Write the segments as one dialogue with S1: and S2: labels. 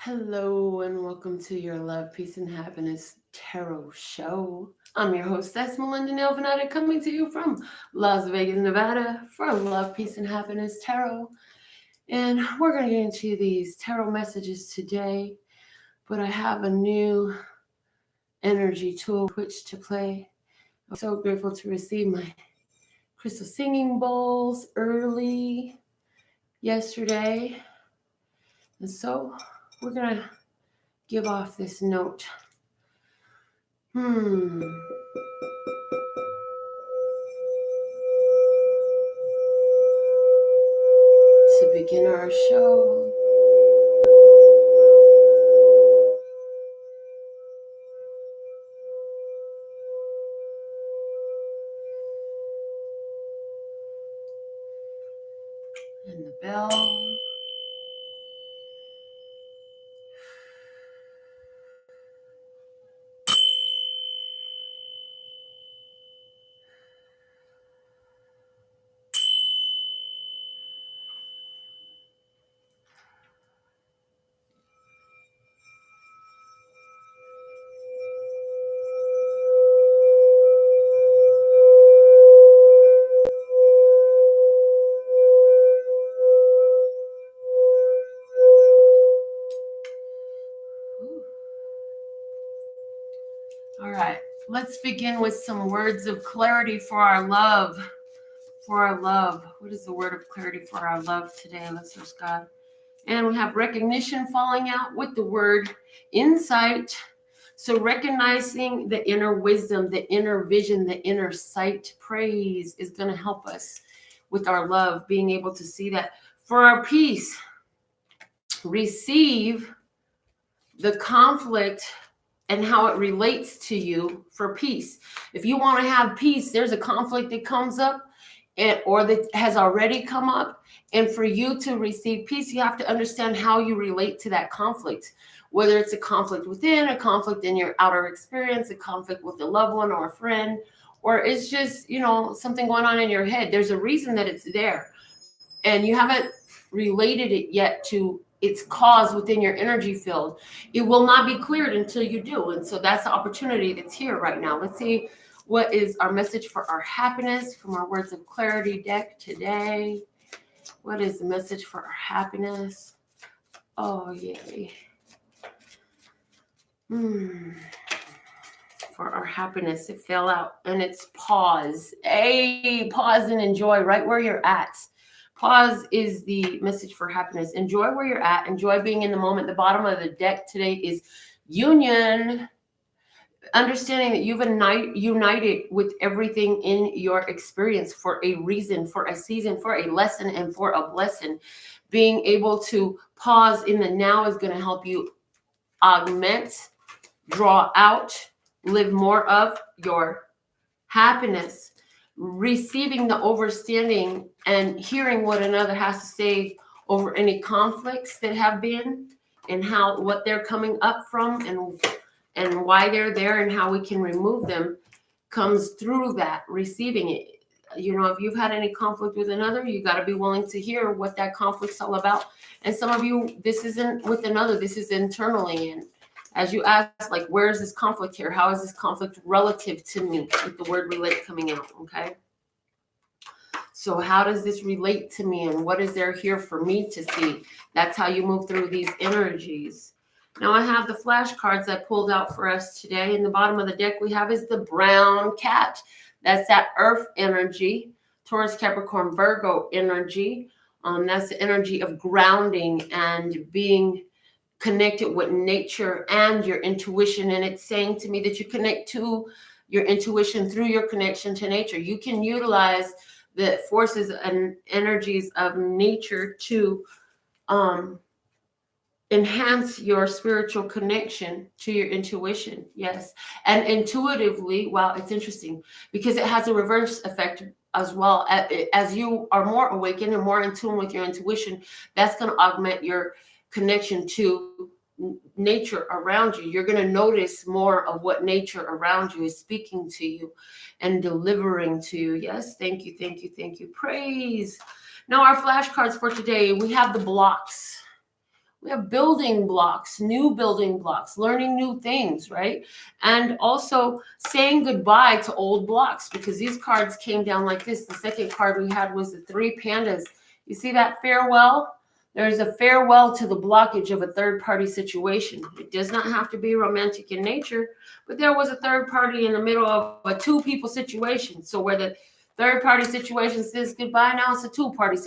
S1: Hello and welcome to your Love, Peace, and Happiness Tarot Show. I'm your hostess, Melinda NailFanatic, coming to you from Las Vegas, Nevada for Love, Peace, and Happiness Tarot. And we're going to get into these tarot messages today, but I have a new energy tool which to play. I'm so grateful to receive my crystal singing bowls early yesterday. And so we're going to give off this note. To begin our show. And the bell. All right, let's begin with some words of clarity for our love. For our love. What is the word of clarity for our love today? Let's search God. And we have recognition falling out with the word insight. So recognizing the inner wisdom, the inner vision, the inner sight, praise is going to help us with our love, being able to see that. For our peace, receive the conflict and how it relates to you for peace. If you want to have peace, there's a conflict that comes up or that has already come up. And for you to receive peace, you have to understand how you relate to that conflict, whether it's a conflict within, a conflict in your outer experience, a conflict with a loved one or a friend, or it's just, something going on in your head. There's a reason that it's there. And you haven't related it yet to its cause within your energy field. It will not be cleared until you do. And so that's the opportunity that's here right now. Let's see what is our message for our happiness from our Words of Clarity deck today. What is the message for our happiness? Oh, yay. For our happiness, it fell out, and it's pause. Hey, pause and enjoy right where you're at. Pause is the message for happiness. Enjoy where you're at. Enjoy being in the moment. The bottom of the deck today is union. Understanding that you've united with everything in your experience for a reason, for a season, for a lesson, and for a blessing. Being able to pause in the now is going to help you augment, draw out, live more of your happiness. Receiving the overstanding and hearing what another has to say over any conflicts that have been and what they're coming up from and why they're there and how we can remove them comes through that receiving it. If you've had any conflict with another, you got to be willing to hear what that conflict's all about. And some of you, this isn't with another, this is internally. And as you ask, like, where is this conflict here? How is this conflict relative to me? With the word relate coming out, okay? So how does this relate to me, and what is there here for me to see? That's how you move through these energies. Now I have the flashcards I pulled out for us today. In the bottom of the deck we have is the brown cat. That's that earth energy, Taurus, Capricorn, Virgo energy. That's the energy of grounding and being connected with nature and your intuition. And it's saying to me that you connect to your intuition through your connection to nature. You can utilize the forces and energies of nature to enhance your spiritual connection to your intuition. Yes. And intuitively, wow, it's interesting because it has a reverse effect as well. As you are more awakened and more in tune with your intuition, that's going to augment your connection to nature around you. You're going to notice more of what nature around you is speaking to you and delivering to you. Yes, thank you, thank you, thank you. Praise. Now our flashcards for today, we have the blocks. We have building blocks, new building blocks, learning new things, right? And also saying goodbye to old blocks, because these cards came down like this. The second card we had was the 3 pandas. You see that farewell? There's a farewell to the blockage of a third-party situation. It does not have to be romantic in nature, but there was a third party in the middle of a 2-people situation. So where the third-party situation says goodbye, now it's a 2-party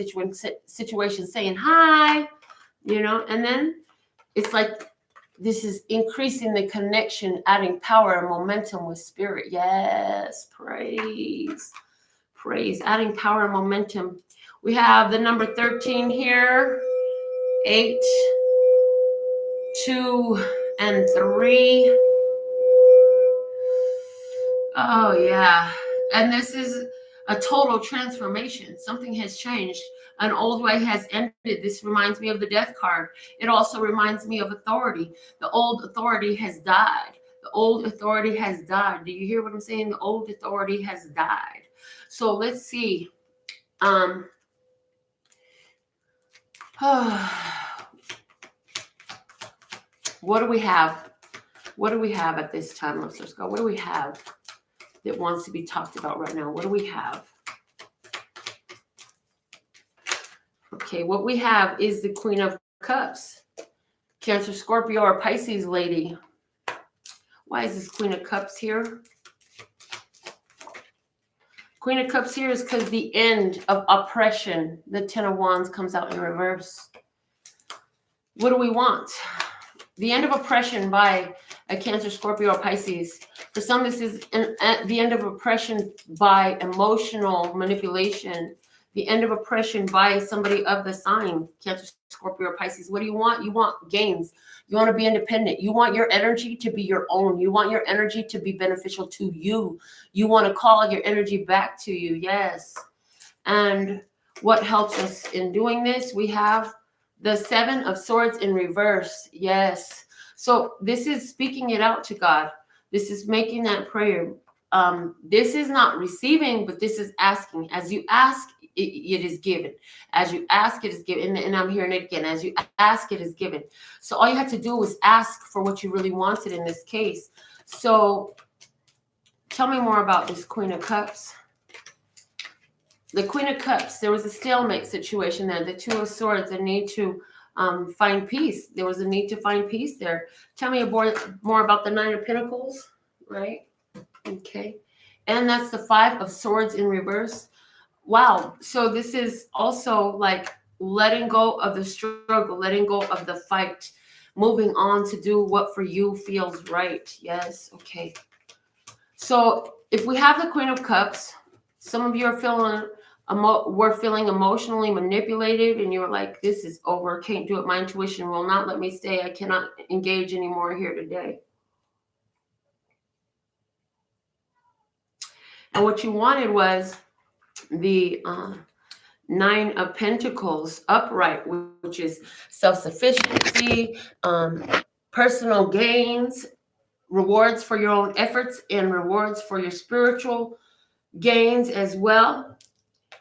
S1: situation saying hi. And then it's like this is increasing the connection, adding power and momentum with spirit. Yes, praise, adding power and momentum. We have the number 13 here, 8, 2, and 3. Oh, yeah. And this is a total transformation. Something has changed. An old way has ended. This reminds me of the death card. It also reminds me of authority. The old authority has died. The old authority has died. Do you hear what I'm saying? The old authority has died. So let's see. What do we have? What do we have at this time? Let's go. What do we have that wants to be talked about right now? What do we have? Okay, what we have is the Queen of Cups. Cancer, Scorpio, or Pisces lady. Why is this Queen of Cups here? Queen of Cups here is because the end of oppression. The 10 of Wands comes out in reverse. What do we want? The end of oppression by a Cancer, Scorpio, or Pisces. For some, this is the end of oppression by emotional manipulation. The end of oppression by somebody of the sign, Cancer, Scorpio, or Pisces. What do you want? You want gains. You want to be independent. You want your energy to be your own. You want your energy to be beneficial to you. You want to call your energy back to you. Yes. And what helps us in doing this? We have the 7 of Swords in reverse. Yes. So this is speaking it out to God. This is making that prayer. This is not receiving, but this is asking. As you ask, it is given. As you ask, it is given. And I'm hearing it again. As you ask, it is given. So all you have to do was ask for what you really wanted in this case. So tell me more about this Queen of Cups. The Queen of Cups, there was a stalemate situation there. The 2 of Swords, a need to find peace. There was a need to find peace there. Tell me more about the 9 of Pentacles, right? Okay. And that's the 5 of Swords in reverse. Wow. So this is also like letting go of the struggle, letting go of the fight, moving on to do what for you feels right. Yes. Okay. So if we have the Queen of Cups, some of you are feeling emotionally manipulated, and you're like, this is over. Can't do it. My intuition will not let me stay. I cannot engage anymore here today. And what you wanted was the 9 of Pentacles upright, which is self-sufficiency, personal gains, rewards for your own efforts, and rewards for your spiritual gains as well.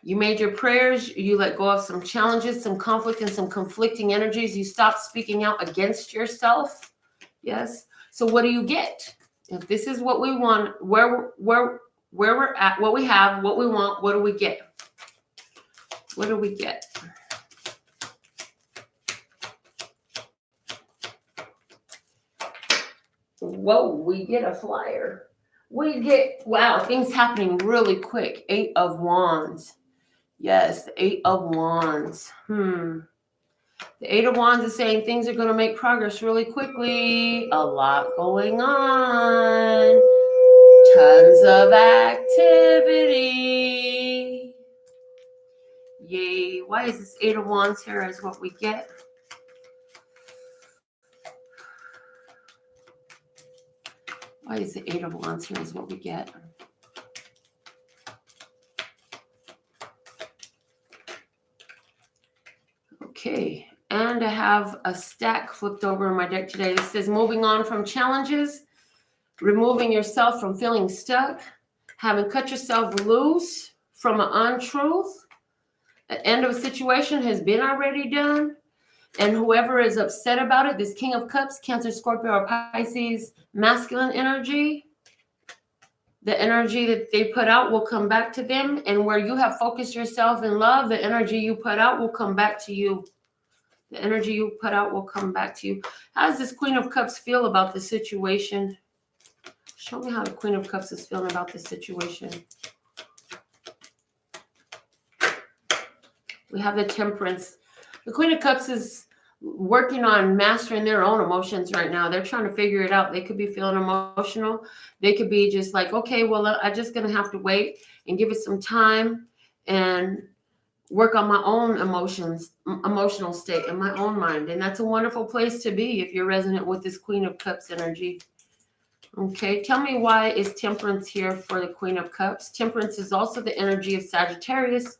S1: You made your prayers. You let go of some challenges, some conflict, and some conflicting energies. You stopped speaking out against yourself. Yes. So what do you get? If this is what we want, where we're at, what we have, what we want, what do we get? What do we get? Whoa, we get a flyer. We get, wow, things happening really quick. 8 of Wands. Yes, the 8 of Wands. The 8 of Wands is saying things are going to make progress really quickly. A lot going on. Tons of activity. Yay. Why is this 8 of Wands here is what we get? Why is the 8 of Wands here is what we get? Okay, and I have a stack flipped over in my deck today. This says moving on from challenges, removing yourself from feeling stuck, having cut yourself loose from an untruth. The end of a situation has been already done. And whoever is upset about it, this King of Cups, Cancer, Scorpio, or Pisces, masculine energy, the energy that they put out will come back to them. And where you have focused yourself in love, the energy you put out will come back to you. The energy you put out will come back to you. How does this Queen of Cups feel about the situation? Show me how the Queen of Cups is feeling about this situation. We have the Temperance. The Queen of Cups is working on mastering their own emotions right now. They're trying to figure it out. They could be feeling emotional. They could be just like, okay, well, I'm just going to have to wait and give it some time and work on my own emotions, emotional state and my own mind. And that's a wonderful place to be if you're resonant with this Queen of Cups energy. Okay, tell me, why is Temperance here for the Queen of Cups? Temperance is also the energy of Sagittarius.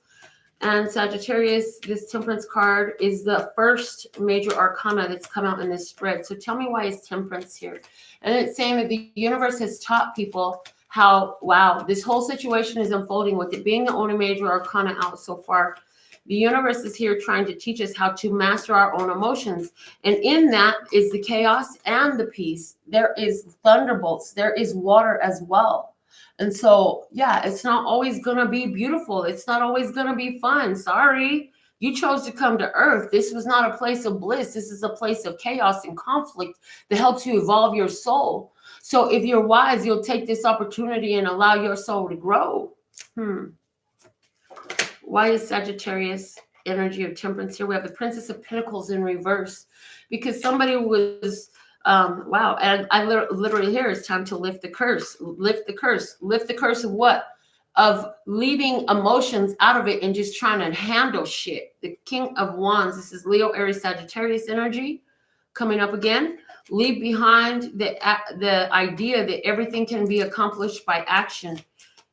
S1: And Sagittarius, this Temperance card is the first major arcana that's come out in this spread. So tell me, why is Temperance here? And it's saying that the universe has taught people how, wow, this whole situation is unfolding with it being the only major arcana out so far. The universe is here trying to teach us how to master our own emotions. And in that is the chaos and the peace. There is thunderbolts. There is water as well. And so, yeah, it's not always going to be beautiful. It's not always going to be fun. Sorry. You chose to come to Earth. This was not a place of bliss. This is a place of chaos and conflict that helps you evolve your soul. So if you're wise, you'll take this opportunity and allow your soul to grow. Why is Sagittarius energy of Temperance here? We have the Princess of Pentacles in reverse, because somebody was, wow, and I literally here, it's time to lift the curse. Lift the curse. Lift the curse of what? Of leaving emotions out of it and just trying to handle shit. The King of Wands, this is Leo, Aries, Sagittarius energy coming up again. Leave behind the idea that everything can be accomplished by action.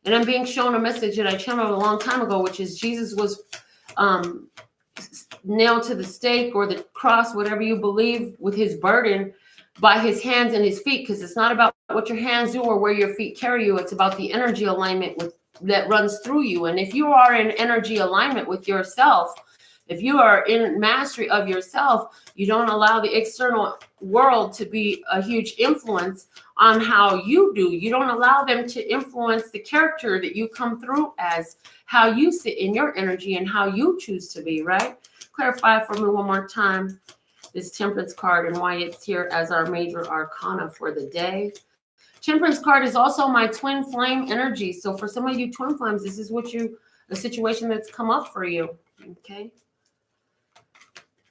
S1: And I'm being shown a message that I channeled a long time ago, which is Jesus was nailed to the stake or the cross, whatever you believe, with his burden by his hands and his feet, because it's not about what your hands do or where your feet carry you. It's about the energy alignment that runs through you. And if you are in energy alignment with yourself, if you are in mastery of yourself, you don't allow the external world to be a huge influence on how you do. You don't allow them to influence the character that you come through as, how you sit in your energy and how you choose to be, right? Clarify for me one more time this Temperance card and why it's here as our major arcana for the day. Temperance card is also my twin flame energy. So for some of you twin flames, this is a situation that's come up for you. Okay.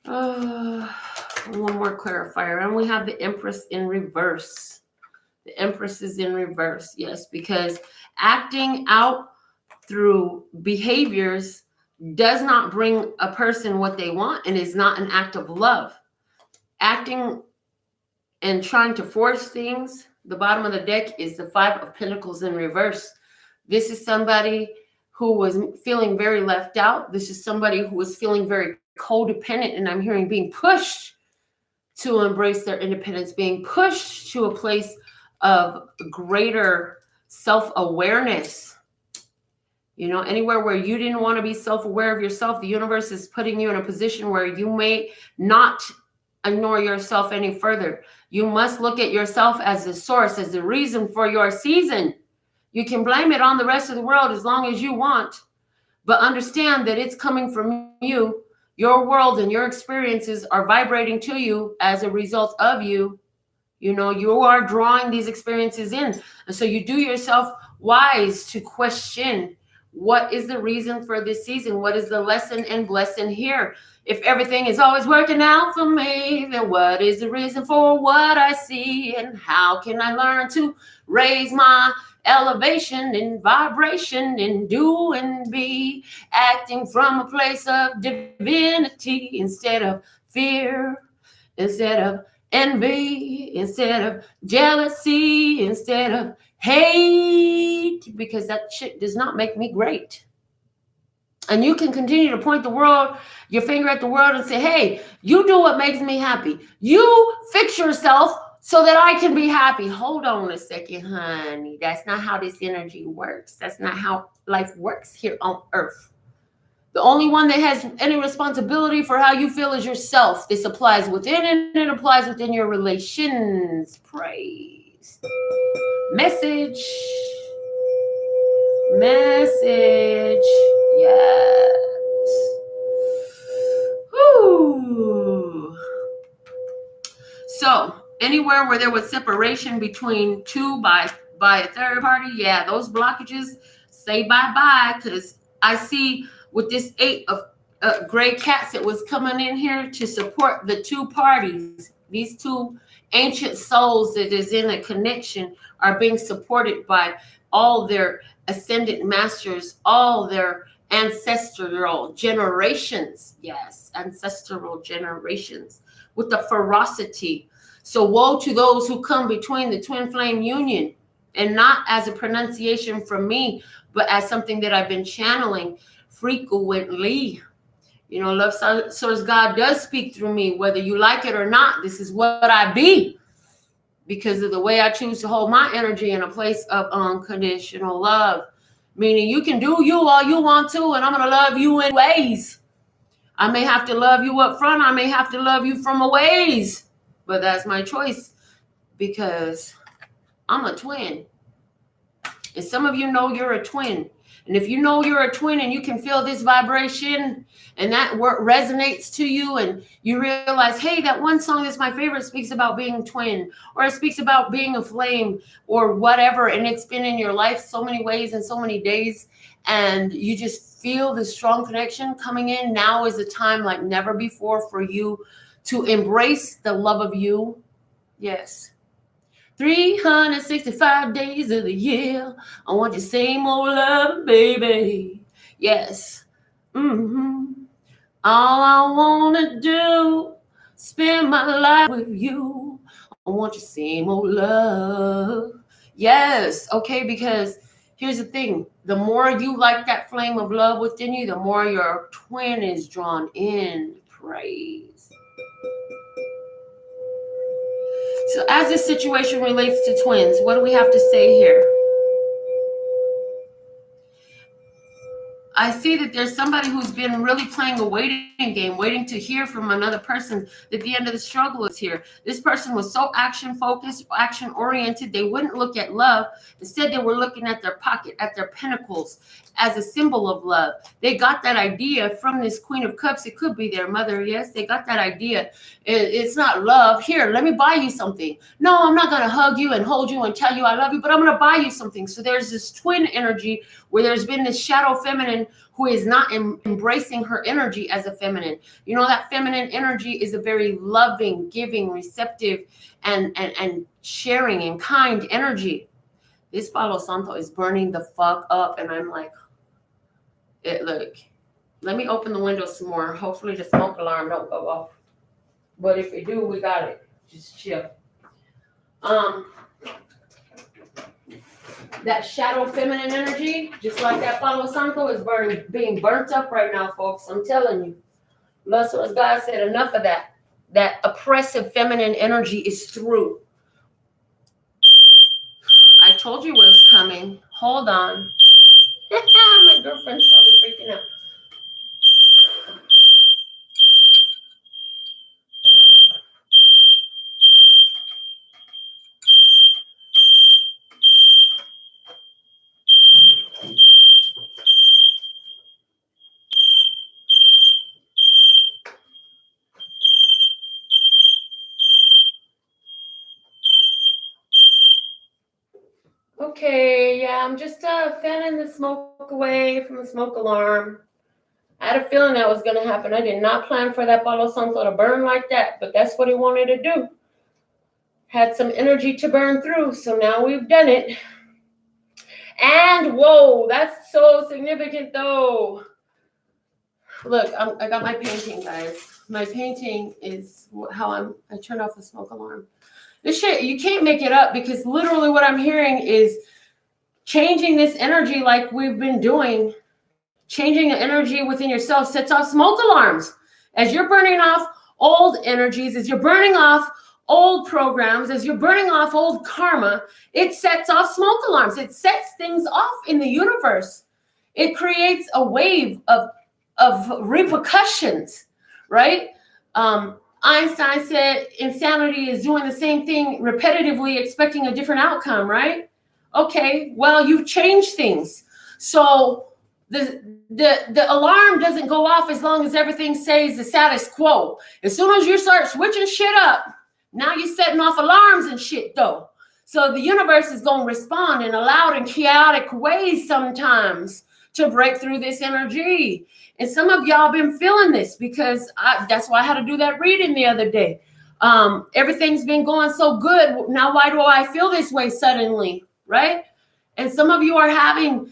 S1: One more clarifier, and we have the Empress in reverse. The Empress is in reverse, yes, because acting out through behaviors does not bring a person what they want and is not an act of love. Acting and trying to force things, the bottom of the deck is the Five of Pentacles in reverse. This is somebody who was feeling very left out. This is somebody who was feeling very codependent, and I'm hearing being pushed to embrace their independence, being pushed to a place of greater self-awareness. You know, anywhere where you didn't want to be self-aware of yourself, the universe is putting you in a position where you may not ignore yourself any further. You must look at yourself as the source, as the reason for your season. You can blame it on the rest of the world as long as you want, but understand that it's coming from you. Your world and your experiences are vibrating to you as a result of you. You know, you are drawing these experiences in. And so you do yourself wise to question, what is the reason for this season? What is the lesson and blessing here? If everything is always working out for me, then what is the reason for what I see? And how can I learn to raise my elevation and vibration and do and be, acting from a place of divinity instead of fear, instead of envy, instead of jealousy, instead of hate, because that shit does not make me great. And you can continue to point your finger at the world and say, hey, you do what makes me happy. You fix yourself so that I can be happy. Hold on a second, honey. That's not how this energy works. That's not how life works here on Earth. The only one that has any responsibility for how you feel is yourself. This applies within and it applies within your relations. Praise. Message. Message. Yes. Whew. So anywhere where there was separation between two by a third party, yeah, those blockages, say bye-bye, because I see with this 8 of gray cats that was coming in here to support the two parties. These two ancient souls that is in a connection are being supported by all their ascendant masters, all their ancestral generations. Yes, ancestral generations with the ferocity. So woe to those who come between the twin flame union, and not as a pronunciation from me, but as something that I've been channeling frequently. You know, love source God does speak through me, whether you like it or not. This is what I be, because of the way I choose to hold my energy in a place of unconditional love. Meaning you can do you all you want to, and I'm going to love you in ways. I may have to love you up front. I may have to love you from a ways. But that's my choice, because I'm a twin. And some of you know you're a twin. And if you know you're a twin and you can feel this vibration and that resonates to you, and you realize, hey, that one song that's my favorite speaks about being twin, or it speaks about being a flame, or whatever, and it's been in your life so many ways and so many days, and you just feel the strong connection coming in, now is a time like never before for you to embrace the love of you. Yes. 365 days of the year, I want your same old love, baby. Yes. All I want to do, spend my life with you. I want your same old love. Yes. Okay, because here's the thing. The more you like that flame of love within you, the more your twin is drawn in. Praise. So as this situation relates to twins, what do we have to say here? I see that there's somebody who's been really playing a waiting game, waiting to hear from another person that the end of the struggle is here. This person was so action focused, action oriented, they wouldn't look at love. Instead, they were looking at their pocket, at their pentacles as a symbol of love. They got that idea from this Queen of Cups. It could be their mother. Yes, they got that idea. It's not love. Here, let me buy you something. No, I'm not going to hug you and hold you and tell you I love you, but I'm going to buy you something. So there's this twin energy where there's been this shadow feminine who is not embracing her energy as a feminine. You know, that feminine energy is a very loving, giving, receptive, and sharing and kind energy. This Palo Santo is burning the fuck up, and I'm like, look, let me open the window some more. Hopefully the smoke alarm don't go off. But if it do, we got it. Just chill. That shadow feminine energy, just like that Palo Santo, is being burnt up right now, folks. I'm telling you. Blessed as God said, enough of that. That oppressive feminine energy is through. I told you it was coming. Hold on. My girlfriend's probably freaking out. Okay, yeah, I'm just fanning the smoke away from the smoke alarm. I had a feeling that was going to happen. I did not plan for that Palo Santo to burn like that, but that's what he wanted to do. Had some energy to burn through, so now we've done it. And whoa, that's so significant though. Look, I got my painting, guys. My painting is how I turned off the smoke alarm. This shit, you can't make it up, because literally what I'm hearing is changing this energy like we've been doing. Changing the energy within yourself sets off smoke alarms. As you're burning off old energies, as you're burning off old programs, as you're burning off old karma, it sets off smoke alarms. It sets things off in the universe. It creates a wave of repercussions, right? Einstein said insanity is doing the same thing repetitively, expecting a different outcome, right? Okay, well, you've changed things. So the alarm doesn't go off as long as everything stays the status quo. As soon as you start switching shit up, now you're setting off alarms and shit though. So the universe is going to respond in a loud and chaotic ways sometimes to break through this energy. And some of y'all been feeling this because that's why I had to do that reading the other day. Everything's been going so good. Now, why do I feel this way suddenly, right? And some of you are having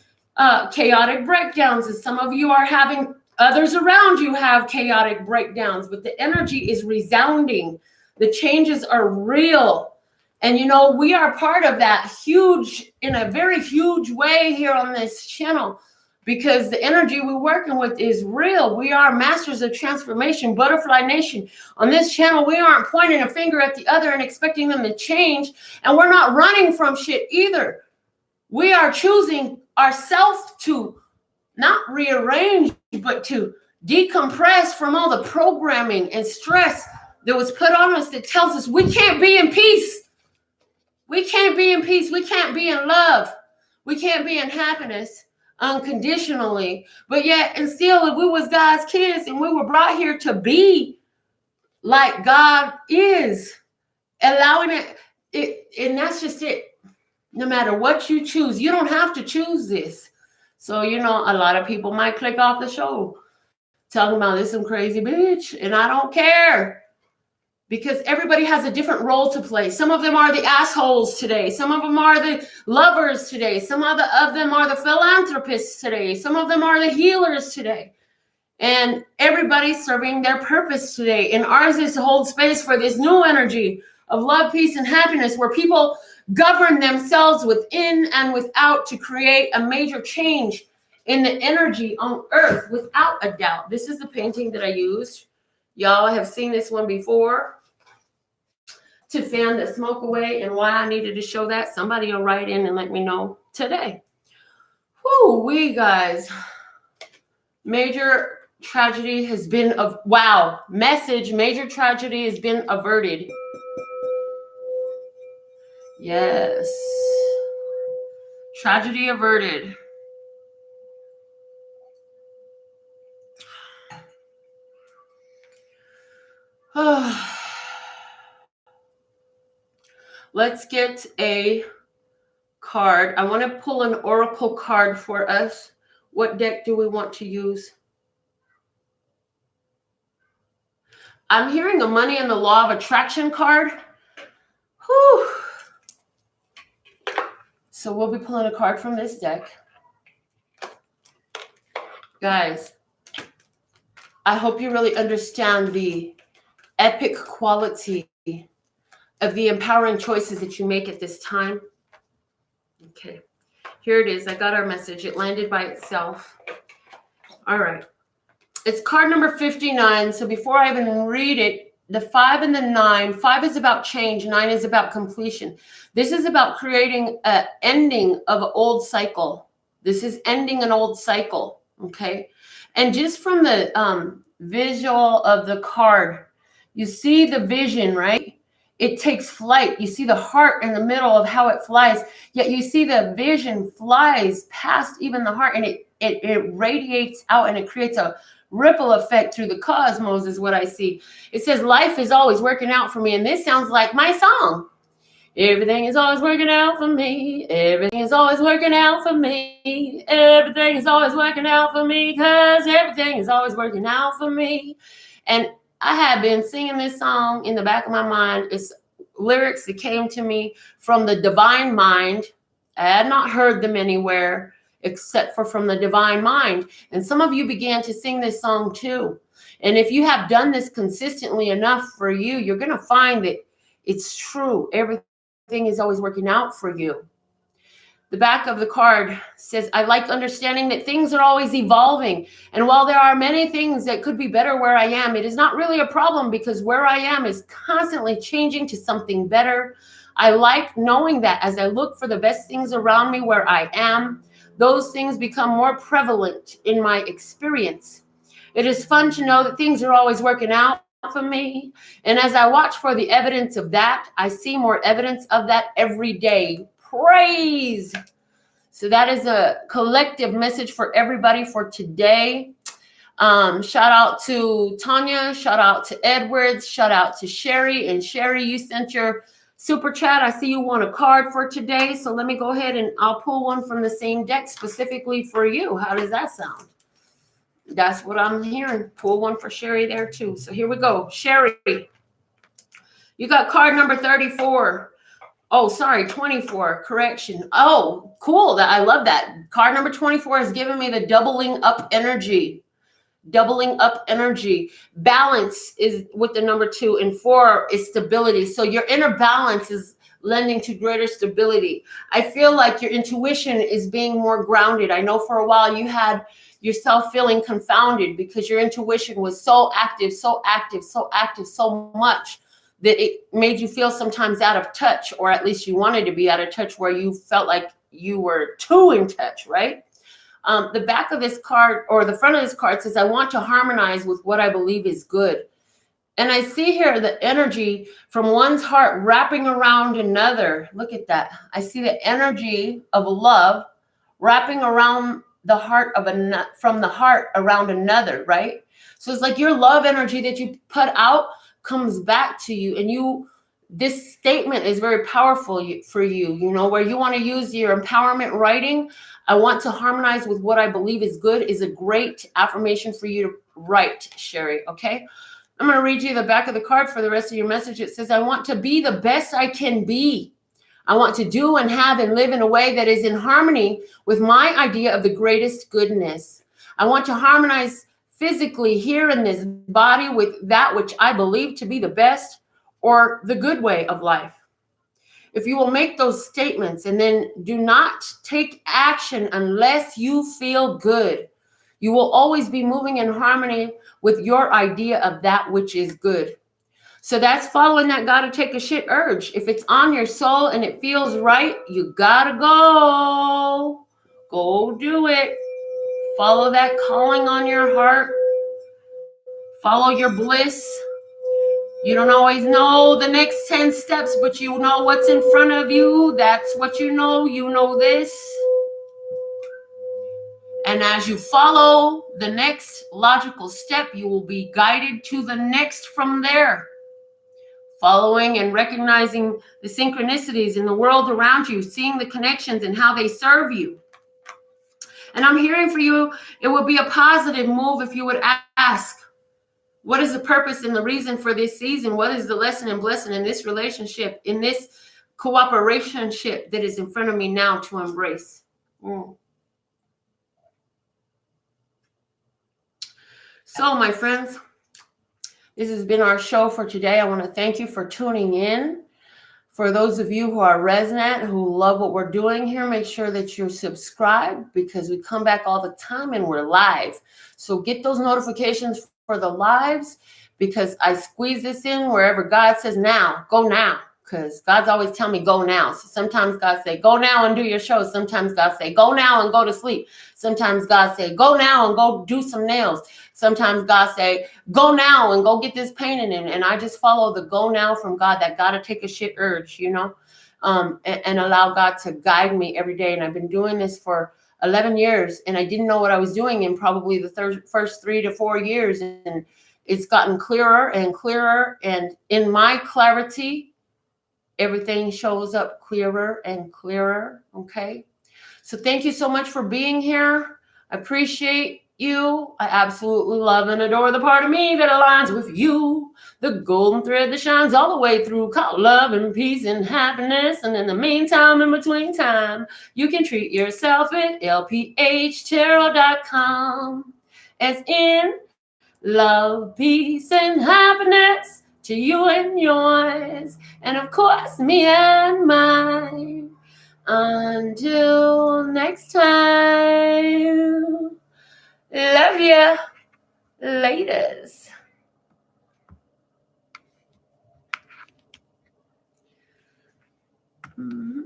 S1: chaotic breakdowns, and some of you are having others around you have chaotic breakdowns, but the energy is resounding. The changes are real. And, you know, we are part of that in a very huge way here on this channel, because the energy we're working with is real. We are masters of transformation, Butterfly Nation. On this channel, we aren't pointing a finger at the other and expecting them to change. And we're not running from shit either. We are choosing ourselves to not rearrange, but to decompress from all the programming and stress that was put on us that tells us we can't be in peace. We can't be in peace. We can't be in love. We can't be in happiness unconditionally. But yet, and still, if we was God's kids and we were brought here to be like God is, allowing it, and that's just it. No matter what you choose, you don't have to choose this. So, you know, a lot of people might click off the show talking about this some crazy bitch, and I don't care, because everybody has a different role to play. Some of them are the assholes today. Some of them are the lovers today. Some of them are the philanthropists today. Some of them are the healers today. And everybody's serving their purpose today. And ours is to hold space for this new energy of love, peace, and happiness, where people govern themselves within and without to create a major change in the energy on earth, without a doubt. This is the painting that I used. Y'all have seen this one before, to fan the smoke away, and why I needed to show that. Somebody will write in and let me know today. Whoo, we guys. Major tragedy has been major tragedy has been averted. Yes. Tragedy averted. Let's get a card. I want to pull an oracle card for us. What deck do we want to use? I'm hearing a money and the law of attraction card. Whew. So we'll be pulling a card from this deck. Guys, I hope you really understand the epic quality of the empowering choices that you make at this time. Okay, here it is. I got our message. It landed by itself. All right. It's card number 59. So before I even read it, the 5 and the 9. 5 is about change. 9 is about completion. This is about creating an ending of an old cycle. This is ending an old cycle. Okay. And just from the visual of the card, you see the vision, right? It takes flight. You see the heart in the middle of how it flies. Yet you see the vision flies past even the heart, and it radiates out, and it creates a ripple effect through the cosmos is what I see. It says life is always working out for me. And this sounds like my song. Everything is always working out for me. Everything is always working out for me. Everything is always working out for me, because everything is always working out for me. And I have been singing this song in the back of my mind. It's lyrics that came to me from the divine mind. I had not heard them anywhere except for from the divine mind. And some of you began to sing this song too. And if you have done this consistently enough for you, you're going to find that it's true. Everything is always working out for you. The back of the card says, I like understanding that things are always evolving. And while there are many things that could be better where I am, it is not really a problem, because where I am is constantly changing to something better. I like knowing that as I look for the best things around me where I am, those things become more prevalent in my experience. It is fun to know that things are always working out for me. And as I watch for the evidence of that, I see more evidence of that every day. Praise. So that is a collective message for everybody for today. Shout out to Tanya, shout out to Edwards, shout out to Sherry. And Sherry, you sent your super chat. I see you want a card for today. So let me go ahead and I'll pull one from the same deck specifically for you. How does that sound? That's what I'm hearing. Pull one for Sherry there too. So here we go. Sherry, you got card number 34. Oh, sorry, 24. Correction. Oh, cool. I love that. Card number 24 is giving me the doubling up energy. Doubling up energy. Balance is with the number 2, and 4 is stability. So your inner balance is lending to greater stability. I feel like your intuition is being more grounded. I know for a while you had yourself feeling confounded because your intuition was so active, so active, so active, so much that it made you feel sometimes out of touch, or at least you wanted to be out of touch where you felt like you were too in touch, right? The back of this card, or the front of this card, says, I want to harmonize with what I believe is good. And I see here the energy from one's heart wrapping around another. Look at that. I see the energy of love wrapping around the heart of from the heart around another, right? So it's like your love energy that you put out comes back to you, and this statement is very powerful for you, where you want to use your empowerment writing. I want to harmonize with what I believe is good is a great affirmation for you to write, Sherry. Okay. I'm going to read you the back of the card for the rest of your message. It says, I want to be the best I can be. I want to do and have and live in a way that is in harmony with my idea of the greatest goodness. I want to harmonize physically here in this body with that which I believe to be the best or the good way of life. If you will make those statements and then do not take action unless you feel good, you will always be moving in harmony with your idea of that which is good. So that's following that gotta take a shit urge. If it's on your soul and it feels right, you gotta go. Go do it. Follow that calling on your heart. Follow your bliss. You don't always know the next 10 steps, but you know what's in front of you. That's what you know. You know this. And as you follow the next logical step, you will be guided to the next from there. Following and recognizing the synchronicities in the world around you, seeing the connections and how they serve you. And I'm hearing for you, it would be a positive move if you would ask, what is the purpose and the reason for this season? What is the lesson and blessing in this relationship, in this cooperationship that is in front of me now to embrace? So, my friends, this has been our show for today. I want to thank you for tuning in. For those of you who are resident, who love what we're doing here, make sure that you're subscribed because we come back all the time and we're live. So get those notifications for the lives because I squeeze this in wherever God says now, go now. Because God's always telling me go now. So sometimes God say, go now and do your show. Sometimes God say, go now and go to sleep. Sometimes God say, go now and go do some nails. Sometimes God say, go now and go get this painting in. And I just follow the go now from God, that gotta take a shit urge, and allow God to guide me every day. And I've been doing this for 11 years and I didn't know what I was doing in probably the first 3 to 4 years. And it's gotten clearer and clearer. And in my clarity, everything shows up clearer and clearer. Okay. So thank you so much for being here. I appreciate you. I absolutely love and adore the part of me that aligns with you. The golden thread that shines all the way through, called love and peace and happiness. And in the meantime, in between time, you can treat yourself at lphtarot.com. As in love, peace, and happiness to you and yours, and of course me and mine. Until next time, love ya, laters. Mm-hmm.